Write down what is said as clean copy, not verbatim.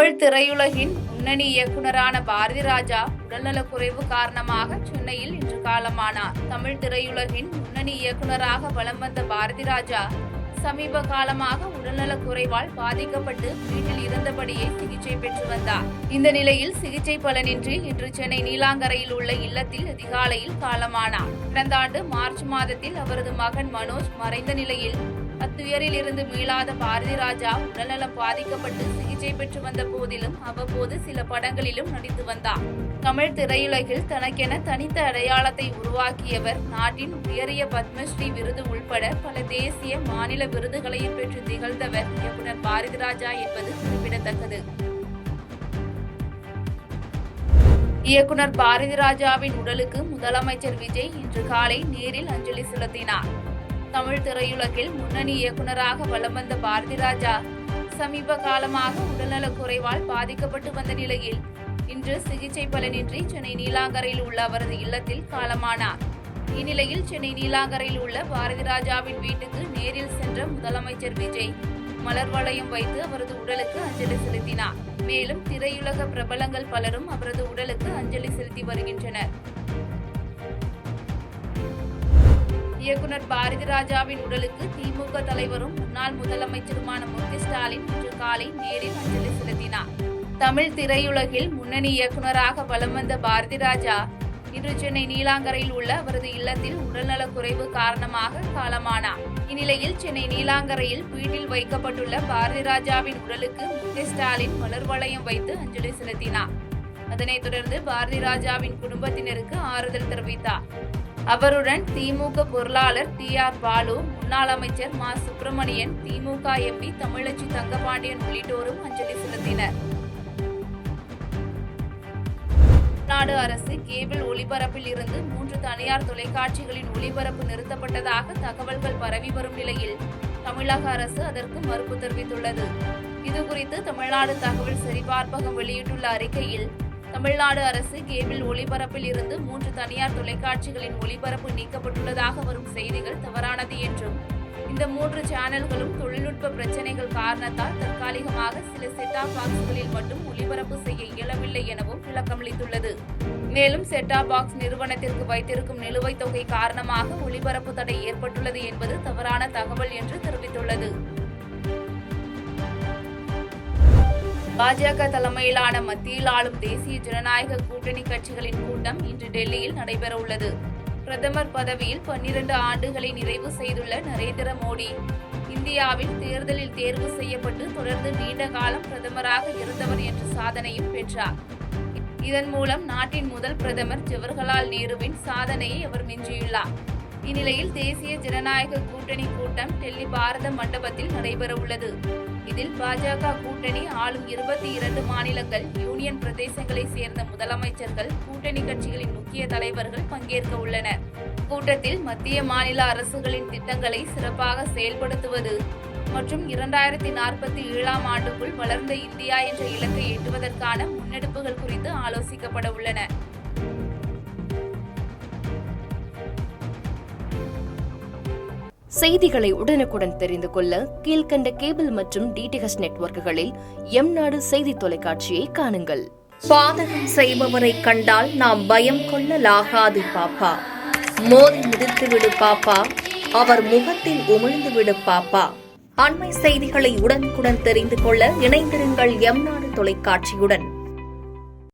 தமிழ் திரையுலகின் முன்னணி இயக்குனரான பாரதிராஜா உடல்நலக்குறைவு காரணமாக சென்னையில் இன்று காலமானார். தமிழ் திரையுலகின் முன்னணி இயக்குனராக வலம் வந்த பாரதிராஜா சமீப காலமாக உடல்நலக்குறைவால் பாதிக்கப்பட்டு வீட்டில் இருந்தபடியே சிகிச்சை பெற்று வந்தார். இந்த நிலையில் சிகிச்சை பலனின்றி இன்று சென்னை நீலாங்கரையில் உள்ள இல்லத்தில் அதிகாலையில் காலமானார். கடந்த ஆண்டு மார்ச் மாதத்தில் அவரது மகன் மனோஜ் மறைந்த நிலையில் அத்துயரில் இருந்து மீளாத பாரதிராஜா உடல்நலம் பாதிக்கப்பட்டு சிகிச்சை பெற்று வந்த போதிலும் அவ்வப்போது சில படங்களிலும் நடித்து வந்தார். தமிழ் திரையுலகில் தனக்கென தனித்த அடையாளத்தை உருவாக்கியவர். நாட்டின் உயரிய பத்மஸ்ரீ விருது உள்பட பல தேசிய மாநில விருதுகளையும் பெற்று திகழ்ந்தவர் இயக்குனர் பாரதிராஜா என்பது குறிப்பிடத்தக்கது. இயக்குனர் பாரதிராஜாவின் உடலுக்கு முதலமைச்சர் விஜய் இன்று காலை நேரில் அஞ்சலி செலுத்தினார். தமிழ் திரையுலகில் முன்னணி இயக்குனராக வலம் வந்த பாரதிராஜா சமீப காலமாக உடல்நலக் குறைவால் பாதிக்கப்பட்டு வந்த நிலையில் இன்று சிகிச்சை பலனின்றி சென்னை நீலாங்கரையில் உள்ள அவரது இல்லத்தில் காலமானார். இந்நிலையில் சென்னை நீலாங்கரையில் உள்ள பாரதிராஜாவின் வீட்டுக்கு நேரில் சென்ற முதலமைச்சர் விஜய் மலர் வளையம் வைத்து அவரது உடலுக்கு அஞ்சலி செலுத்தினார். மேலும் திரையுலக பிரபலங்கள் பலரும் அவரது உடலுக்கு அஞ்சலி செலுத்தி வருகின்றனர். இயக்குனர் பாரதிராஜாவின் உடலுக்கு திமுக தலைவரும் முன்னாள் முதலமைச்சருமான மு.க. ஸ்டாலின் இன்று காலை நேரில் அஞ்சலி செலுத்தினார். தமிழ் திரையுலகில் முன்னணி இயக்குனராக வலம் வந்த பாரதிராஜா இன்று சென்னை நீலாங்கரையில் உள்ள அவரது இல்லத்தில் உடல்நலக் குறைவு காரணமாக காலமானார். இந்நிலையில் சென்னை நீலாங்கரையில் வீட்டில் வைக்கப்பட்டுள்ள பாரதிராஜாவின் உடலுக்கு மு.க. ஸ்டாலின் மலர் வளையம் வைத்து அஞ்சலி செலுத்தினார். அதனைத் தொடர்ந்து பாரதிராஜாவின் குடும்பத்தினருக்கு ஆறுதல் தெரிவித்தார். அவருடன் திமுக பொருளாளர் டி.ஆர். பாலு, முன்னாள் அமைச்சர் மா. சுப்பிரமணியன், திமுக எம்பி தமிழச்சி தங்கபாண்டியன் உள்ளிட்டோரும் அஞ்சலி செலுத்தினர். தமிழ்நாடு அரசு கேபிள் ஒளிபரப்பில் இருந்து 3 தனியார் தொலைக்காட்சிகளின் ஒளிபரப்பு நிறுத்தப்பட்டதாக தகவல்கள் பரவி வரும் நிலையில் தமிழக அரசு அதற்கு மறுப்பு தெரிவித்துள்ளது. இதுகுறித்து தமிழ்நாடு தகவல் சரிபார்ப்பகம் வெளியிட்டுள்ள அறிக்கையில், தமிழ்நாடு அரசு கேபிள் ஒளிபரப்பில் இருந்து 3 தனியார் தொலைக்காட்சிகளின் ஒளிபரப்பு நீக்கப்பட்டுள்ளதாக வரும் செய்திகள் தவறானது என்றும், இந்த 3 சேனல்களும் தொழில்நுட்ப பிரச்சினைகள் காரணத்தால் தற்காலிகமாக சில செட்டாப் பாக்ஸ்களில் மட்டும் ஒளிபரப்பு செய்ய இயலவில்லை எனவும் விளக்கமளித்துள்ளது. மேலும் செட்டாப் பாக்ஸ் நிறுவனத்திற்கு வைத்திருக்கும் நிலுவைத் தொகை காரணமாக ஒளிபரப்பு தடை ஏற்பட்டுள்ளது என்பது தவறான தகவல் என்று தெரிவித்துள்ளது. பாஜக தலைமையிலான மத்தியில் ஆளும் தேசிய ஜனநாயக கூட்டணி கட்சிகளின் கூட்டம் இன்று டெல்லியில் நடைபெறவுள்ளது. பிரதமர் பதவியில் 12 ஆண்டுகளை நிறைவு செய்துள்ள நரேந்திர மோடி இந்தியாவில் தேர்தலில் தேர்வு செய்யப்பட்டு தொடர்ந்து நீண்ட காலம் பிரதமராக இருந்தவர் என்ற சாதனையும் பெற்றார். இதன் மூலம் நாட்டின் முதல் பிரதமர் ஜவஹர்லால் நேருவின் சாதனையை அவர் மிஞ்சியுள்ளார். இந்நிலையில் தேசிய ஜனநாயக கூட்டணி கூட்டம் டெல்லி பாரத மண்டபத்தில் நடைபெறவுள்ளது. இதில் பாஜக கூட்டணி ஆளும் 22 மாநிலங்கள், யூனியன் பிரதேசங்களை சேர்ந்த முதலமைச்சர்கள், கூட்டணி கட்சிகளின் முக்கிய தலைவர்கள் பங்கேற்க உள்ளனர். கூட்டத்தில் மத்திய மாநில அரசுகளின் திட்டங்களை சிறப்பாக செயல்படுத்துவது மற்றும் 2047ஆம் ஆண்டுக்குள் வளர்ந்த இந்தியா என்ற இலக்கை எட்டுவதற்கான முன்னெடுப்புகள் குறித்து ஆலோசிக்கப்பட உள்ளன. செய்திகளை உடனுக்குடன் தெரிந்து கொள்ள கீழ்கண்ட கேபிள் மற்றும் டிடிஎச் நெட்வொர்க்குகளில் எம்நாடு செய்தி தொலைக்காட்சியை காணுங்கள். பாதகம் செய்பவரை கண்டால் நாம் பயம் கொள்ளலாகாது பாப்பா. மோதி மிதித்துவிடு பாப்பா, அவர் முகத்தில் உமிழ்ந்துவிடு பாப்பா. அண்மை செய்திகளை உடனுக்குடன் தெரிந்து கொள்ள இணைந்திருங்கள் எம்நாடு தொலைக்காட்சியுடன்.